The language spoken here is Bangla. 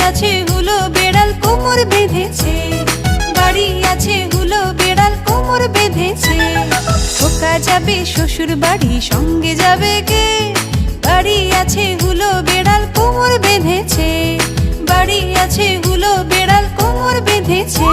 আছে হুলো বেড়াল কোমর বেঁধেছে, বাড়ি আছে হুলো বেড়াল কোমর বেঁধেছে। খোকা যাবে শ্বশুর বাড়ি, সঙ্গে যাবে কে? বাড়ি আছে হুলো বেড়াল কোমর বেঁধেছে, বাড়ি আছে হুলো বেড়াল কোমর বেঁধেছে।